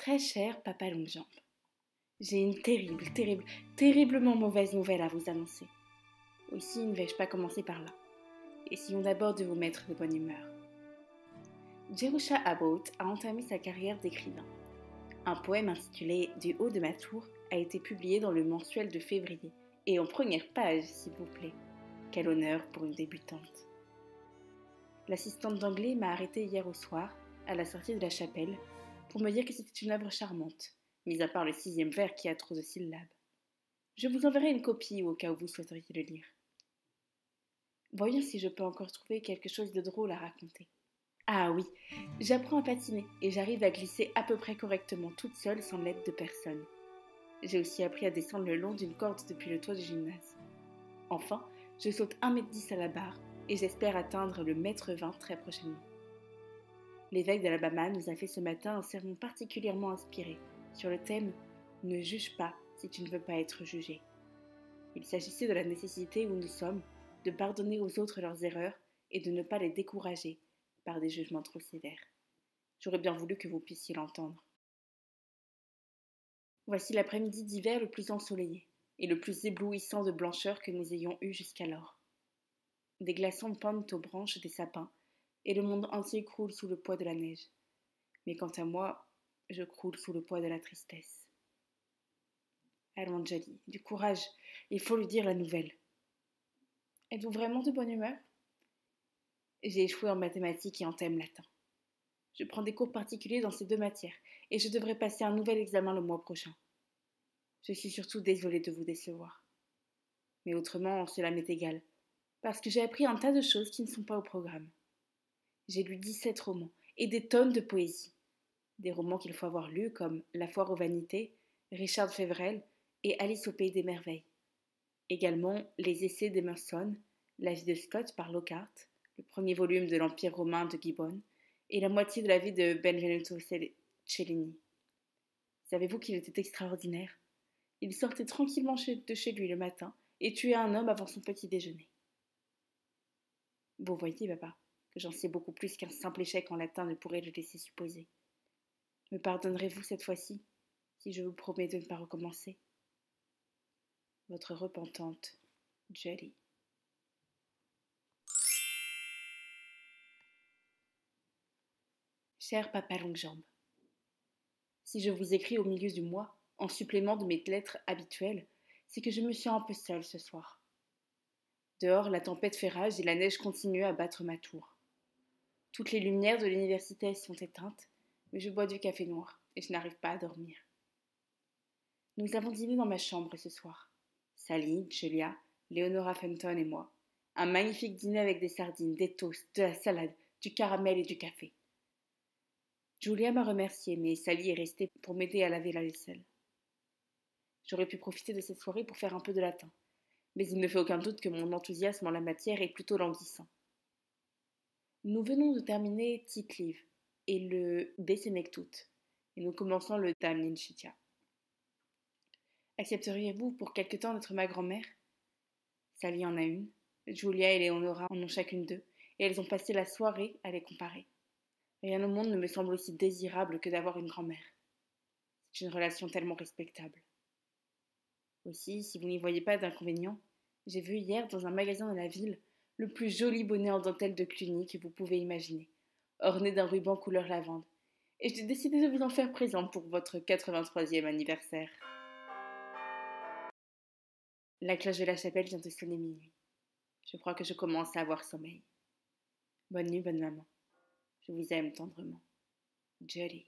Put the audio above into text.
Très cher papa Longjambe, j'ai une terriblement mauvaise nouvelle à vous annoncer. Aussi ne vais-je pas commencer par là. Essayons d'abord de vous mettre de bonne humeur. Jerusha Abbott a entamé sa carrière d'écrivain. Un poème intitulé Du haut de ma tour a été publié dans le mensuel de février, et en première page, s'il vous plaît. Quel honneur pour une débutante. L'assistante d'anglais m'a arrêtée hier au soir, à la sortie de la chapelle, pour me dire que c'était une œuvre charmante, mis à part le 6e vers qui a trop de syllabes. Je vous enverrai une copie au cas où vous souhaiteriez le lire. Voyons si je peux encore trouver quelque chose de drôle à raconter. Ah oui, j'apprends à patiner et j'arrive à glisser à peu près correctement toute seule sans l'aide de personne. J'ai aussi appris à descendre le long d'une corde depuis le toit du gymnase. Enfin, je saute 1,10 m à la barre et j'espère atteindre le 1,20 m très prochainement. L'évêque d'Alabama nous a fait ce matin un sermon particulièrement inspiré sur le thème « Ne juge pas si tu ne veux pas être jugé ». Il s'agissait de la nécessité où nous sommes de pardonner aux autres leurs erreurs et de ne pas les décourager par des jugements trop sévères. J'aurais bien voulu que vous puissiez l'entendre. Voici l'après-midi d'hiver le plus ensoleillé et le plus éblouissant de blancheur que nous ayons eu jusqu'alors. Des glaçons pendent aux branches des sapins et le monde entier croule sous le poids de la neige. Mais quant à moi, je croule sous le poids de la tristesse. Allons, Jolly, du courage, il faut lui dire la nouvelle. Êtes-vous vraiment de bonne humeur ? J'ai échoué en mathématiques et en thème latin. Je prends des cours particuliers dans ces 2 matières et je devrais passer un nouvel examen le mois prochain. Je suis surtout désolée de vous décevoir. Mais autrement, cela m'est égal, parce que j'ai appris un tas de choses qui ne sont pas au programme. J'ai lu 17 romans et des tonnes de poésie. Des romans qu'il faut avoir lus comme La foire aux vanités, Richard Feverel et Alice au pays des merveilles. Également les essais d'Emerson, La vie de Scott par Lockhart, le premier volume de l'Empire romain de Gibbon et la moitié de la vie de Benvenuto Cellini. Savez-vous qu'il était extraordinaire ? Il sortait tranquillement de chez lui le matin et tuait un homme avant son petit déjeuner. Vous voyez, papa, que j'en sais beaucoup plus qu'un simple échec en latin ne pourrait le laisser supposer. Me pardonnerez-vous cette fois-ci, si je vous promets de ne pas recommencer ? Votre repentante, Jolly. Cher papa Longjambe, si je vous écris au milieu du mois, en supplément de mes lettres habituelles, c'est que je me sens un peu seule ce soir. Dehors, la tempête fait rage et la neige continue à battre ma tour. Toutes les lumières de l'université sont éteintes, mais je bois du café noir et je n'arrive pas à dormir. Nous avons dîné dans ma chambre ce soir. Sally, Julia, Leonora Fenton et moi. Un magnifique dîner avec des sardines, des toasts, de la salade, du caramel et du café. Julia m'a remerciée, mais Sally est restée pour m'aider à laver la vaisselle. J'aurais pu profiter de cette soirée pour faire un peu de latin, mais il ne fait aucun doute que mon enthousiasme en la matière est plutôt languissant. Nous venons de terminer Tite-Live et le De Senectute, et nous commençons le Damninshitia. Accepteriez-vous pour quelque temps d'être ma grand-mère ? Sally en a une, Julia et Leonora en ont chacune 2, et elles ont passé la soirée à les comparer. Rien au monde ne me semble aussi désirable que d'avoir une grand-mère. C'est une relation tellement respectable. Aussi, si vous n'y voyez pas d'inconvénient, j'ai vu hier dans un magasin de la ville le plus joli bonnet en dentelle de Cluny que vous pouvez imaginer, orné d'un ruban couleur lavande, et j'ai décidé de vous en faire présent pour votre 83e anniversaire. La cloche de la chapelle vient de sonner minuit. Je crois que je commence à avoir sommeil. Bonne nuit, bonne maman. Je vous aime tendrement. Jolly.